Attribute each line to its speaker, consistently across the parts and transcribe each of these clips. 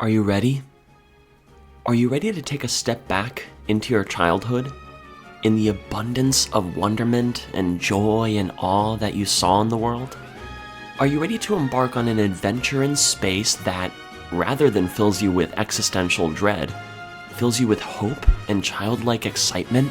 Speaker 1: Are you ready? Are you ready to take a step back into your childhood? In the abundance of wonderment and joy and awe that you saw in the world? Are you ready to embark on an adventure in space that, rather than fills you with existential dread, fills you with hope and childlike excitement?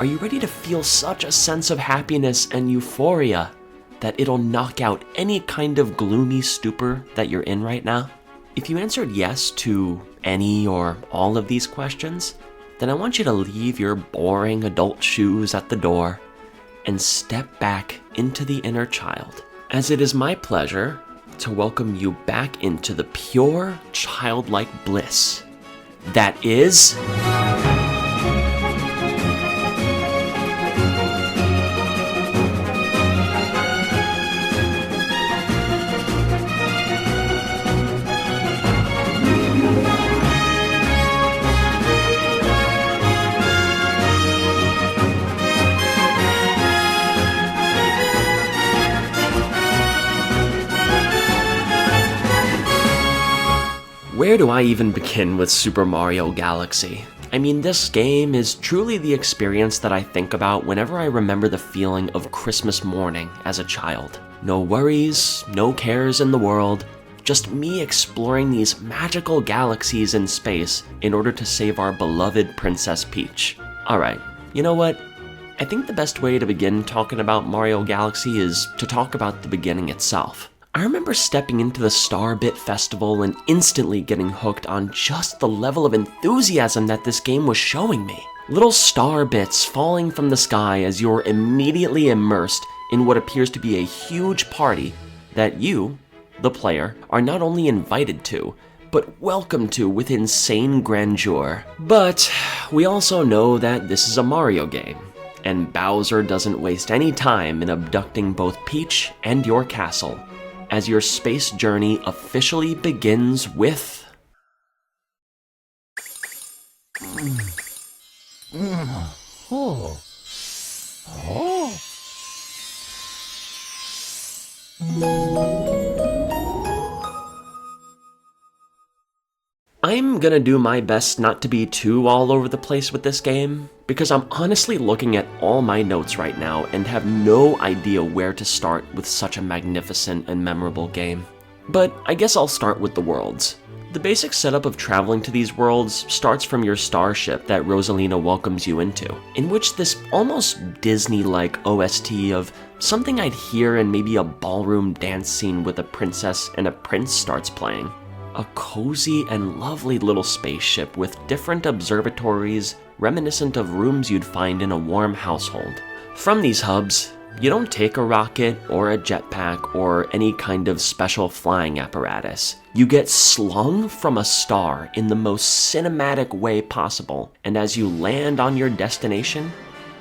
Speaker 1: Are you ready to feel such a sense of happiness and euphoria that it'll knock out any kind of gloomy stupor that you're in right now? If you answered yes to any or all of these questions, then I want you to leave your boring adult shoes at the door and step back into the inner child, as it is my pleasure to welcome you back into the pure childlike bliss that is... Where do I even begin with Super Mario Galaxy? I mean, this game is truly the experience that I think about whenever I remember the feeling of Christmas morning as a child. No worries, no cares in the world, just me exploring these magical galaxies in space in order to save our beloved Princess Peach. Alright, you know what? I think the best way to begin talking about Mario Galaxy is to talk about the beginning itself. I remember stepping into the Starbit Festival and instantly getting hooked on just the level of enthusiasm that this game was showing me. Little star bits falling from the sky as you're immediately immersed in what appears to be a huge party that you, the player, are not only invited to, but welcome to with insane grandeur. But we also know that this is a Mario game, and Bowser doesn't waste any time in abducting both Peach and your castle, as your space journey officially begins with... I'm gonna do my best not to be too all over the place with this game, because I'm honestly looking at all my notes right now and have no idea where to start with such a magnificent and memorable game. But I guess I'll start with the worlds. The basic setup of traveling to these worlds starts from your starship that Rosalina welcomes you into, in which this almost Disney-like OST of something I'd hear in maybe a ballroom dance scene with a princess and a prince starts playing. A cozy and lovely little spaceship with different observatories reminiscent of rooms you'd find in a warm household. From these hubs, you don't take a rocket or a jetpack or any kind of special flying apparatus. You get slung from a star in the most cinematic way possible, and as you land on your destination,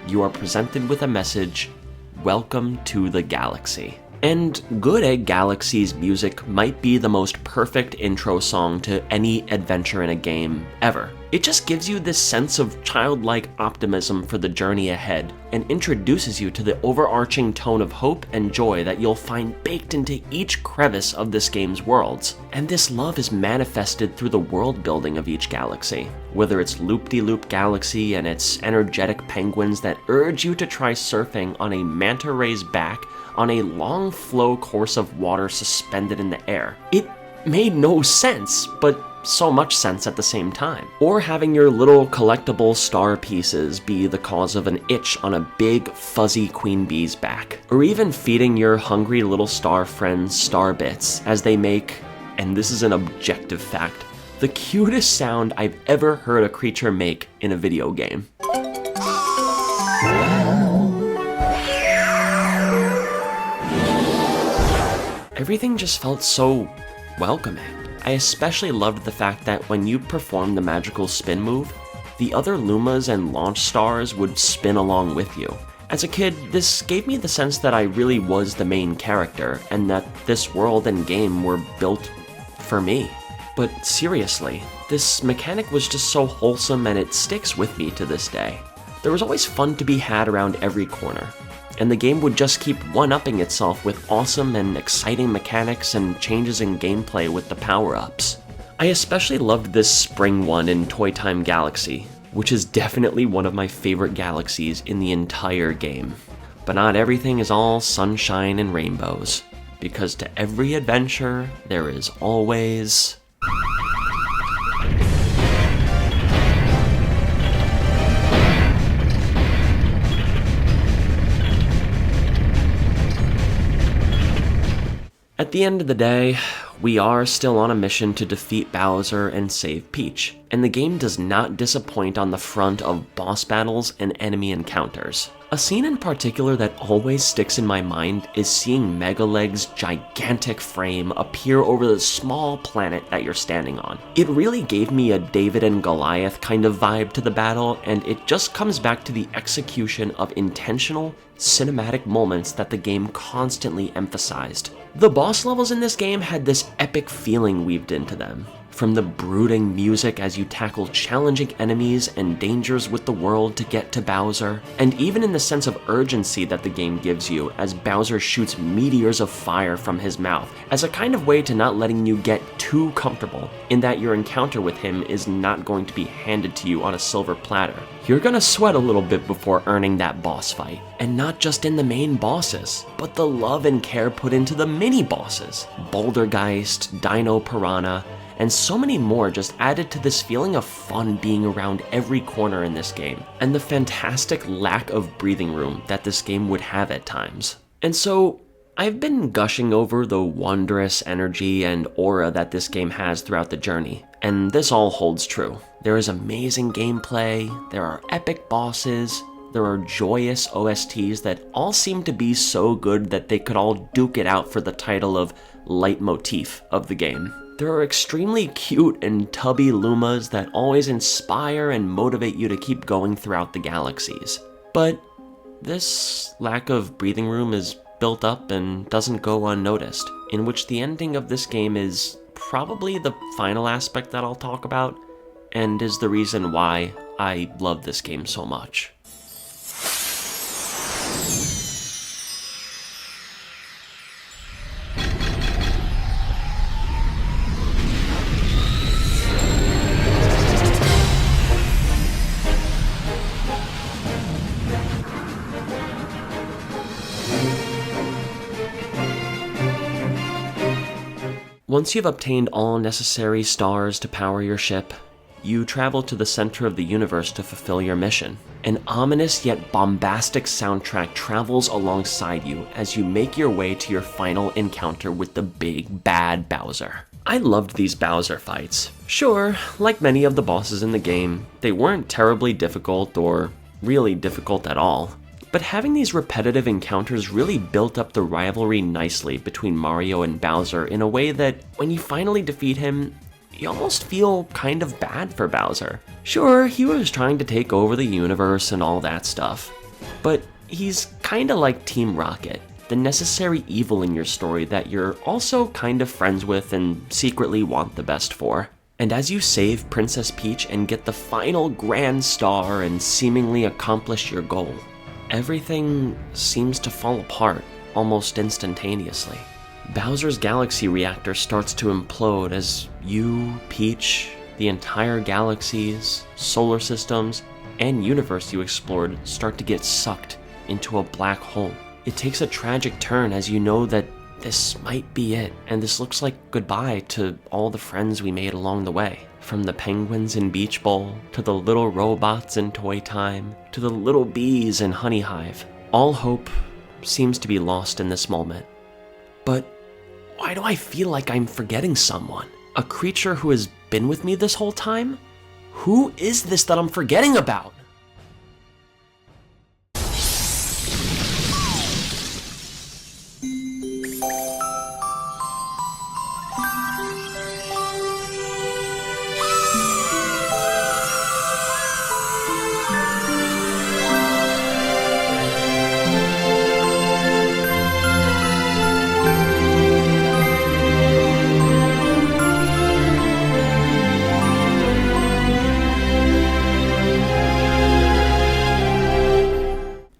Speaker 1: you are presented with a message: "Welcome to the galaxy." And Good Egg Galaxy's music might be the most perfect intro song to any adventure in a game ever. It just gives you this sense of childlike optimism for the journey ahead, and introduces you to the overarching tone of hope and joy that you'll find baked into each crevice of this game's worlds. And this love is manifested through the world building of each galaxy. Whether it's Loop-de-Loop Galaxy and its energetic penguins that urge you to try surfing on a manta ray's back on a long flow course of water suspended in the air. It made no sense, but so much sense at the same time. Or having your little collectible star pieces be the cause of an itch on a big fuzzy queen bee's back. Or even feeding your hungry little star friends star bits as they make, and this is an objective fact, the cutest sound I've ever heard a creature make in a video game. Everything just felt so welcoming. I especially loved the fact that when you performed the magical spin move, the other Lumas and launch stars would spin along with you. As a kid, this gave me the sense that I really was the main character, and that this world and game were built for me. But seriously, this mechanic was just so wholesome, and it sticks with me to this day. There was always fun to be had around every corner, and the game would just keep one-upping itself with awesome and exciting mechanics and changes in gameplay with the power-ups. I especially loved this spring one in Toy Time Galaxy, which is definitely one of my favorite galaxies in the entire game. But not everything is all sunshine and rainbows, because to every adventure, there is always... At the end of the day, we are still on a mission to defeat Bowser and save Peach, and the game does not disappoint on the front of boss battles and enemy encounters. A scene in particular that always sticks in my mind is seeing Megaleg's gigantic frame appear over the small planet that you're standing on. It really gave me a David and Goliath kind of vibe to the battle, and it just comes back to the execution of intentional, cinematic moments that the game constantly emphasized. The boss levels in this game had this epic feeling weaved into them. From the brooding music as you tackle challenging enemies and dangers with the world to get to Bowser, and even in the sense of urgency that the game gives you as Bowser shoots meteors of fire from his mouth, as a kind of way to not letting you get too comfortable, in that your encounter with him is not going to be handed to you on a silver platter. You're gonna sweat a little bit before earning that boss fight. And not just in the main bosses, but the love and care put into the mini-bosses. Bouldergeist, Dino Piranha, and so many more just added to this feeling of fun being around every corner in this game, and the fantastic lack of breathing room that this game would have at times. And so, I've been gushing over the wondrous energy and aura that this game has throughout the journey, and this all holds true. There is amazing gameplay, there are epic bosses, there are joyous OSTs that all seem to be so good that they could all duke it out for the title of leitmotif of the game. There are extremely cute and tubby Lumas that always inspire and motivate you to keep going throughout the galaxies. But this lack of breathing room is built up and doesn't go unnoticed, in which the ending of this game is probably the final aspect that I'll talk about, and is the reason why I love this game so much. Once you've obtained all necessary stars to power your ship, you travel to the center of the universe to fulfill your mission. An ominous yet bombastic soundtrack travels alongside you as you make your way to your final encounter with the big bad Bowser. I loved these Bowser fights. Sure, like many of the bosses in the game, they weren't terribly difficult or really difficult at all. But having these repetitive encounters really built up the rivalry nicely between Mario and Bowser in a way that, when you finally defeat him, you almost feel kind of bad for Bowser. Sure, he was trying to take over the universe and all that stuff, but he's kinda like Team Rocket, the necessary evil in your story that you're also kind of friends with and secretly want the best for. And as you save Princess Peach and get the final grand star and seemingly accomplish your goal, everything seems to fall apart almost instantaneously. Bowser's galaxy reactor starts to implode as you, Peach, the entire galaxies, solar systems, and universe you explored start to get sucked into a black hole. It takes a tragic turn as you know that this might be it, and this looks like goodbye to all the friends we made along the way. From the penguins in Beach Bowl, to the little robots in Toy Time, to the little bees in Honey Hive. All hope seems to be lost in this moment. But why do I feel like I'm forgetting someone? A creature who has been with me this whole time? Who is this that I'm forgetting about?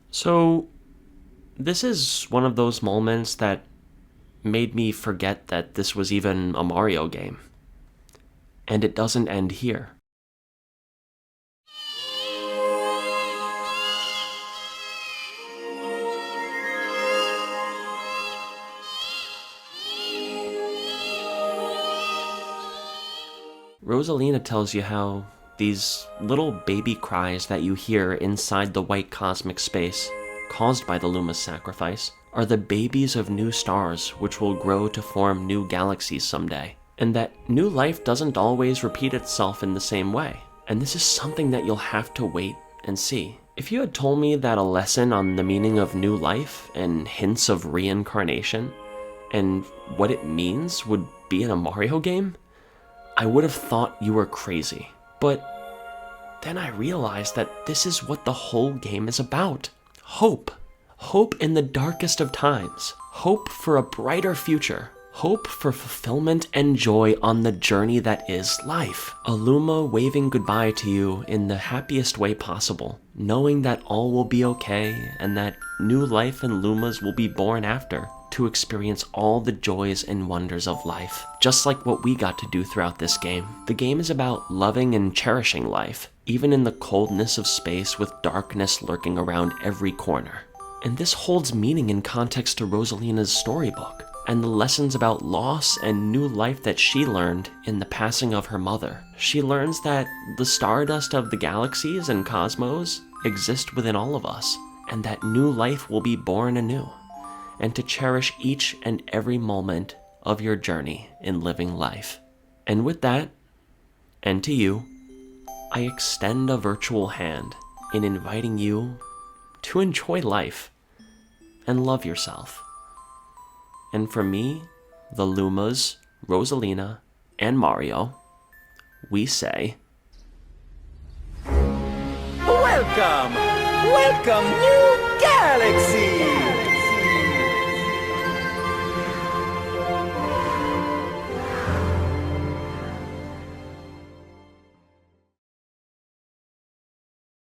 Speaker 1: So, this is one of those moments that made me forget that this was even a Mario game. And it doesn't end here. Rosalina tells you how these little baby cries that you hear inside the white cosmic space, caused by the Luma's sacrifice, are the babies of new stars which will grow to form new galaxies someday. And that new life doesn't always repeat itself in the same way. And this is something that you'll have to wait and see. If you had told me that a lesson on the meaning of new life and hints of reincarnation and what it means would be in a Mario game, I would have thought you were crazy. But then I realized that this is what the whole game is about. Hope. Hope in the darkest of times. Hope for a brighter future. Hope for fulfillment and joy on the journey that is life. A Luma waving goodbye to you in the happiest way possible, knowing that all will be okay and that new life and Lumas will be born after, to experience all the joys and wonders of life, just like what we got to do throughout this game. The game is about loving and cherishing life, even in the coldness of space with darkness lurking around every corner. And this holds meaning in context to Rosalina's storybook, and the lessons about loss and new life that she learned in the passing of her mother. She learns that the stardust of the galaxies and cosmos exist within all of us, and that new life will be born anew, and to cherish each and every moment of your journey in living life. And with that, and to you, I extend a virtual hand in inviting you to enjoy life and love yourself. And for me, the Lumas, Rosalina, and Mario, we say,
Speaker 2: Welcome! Welcome, new galaxy!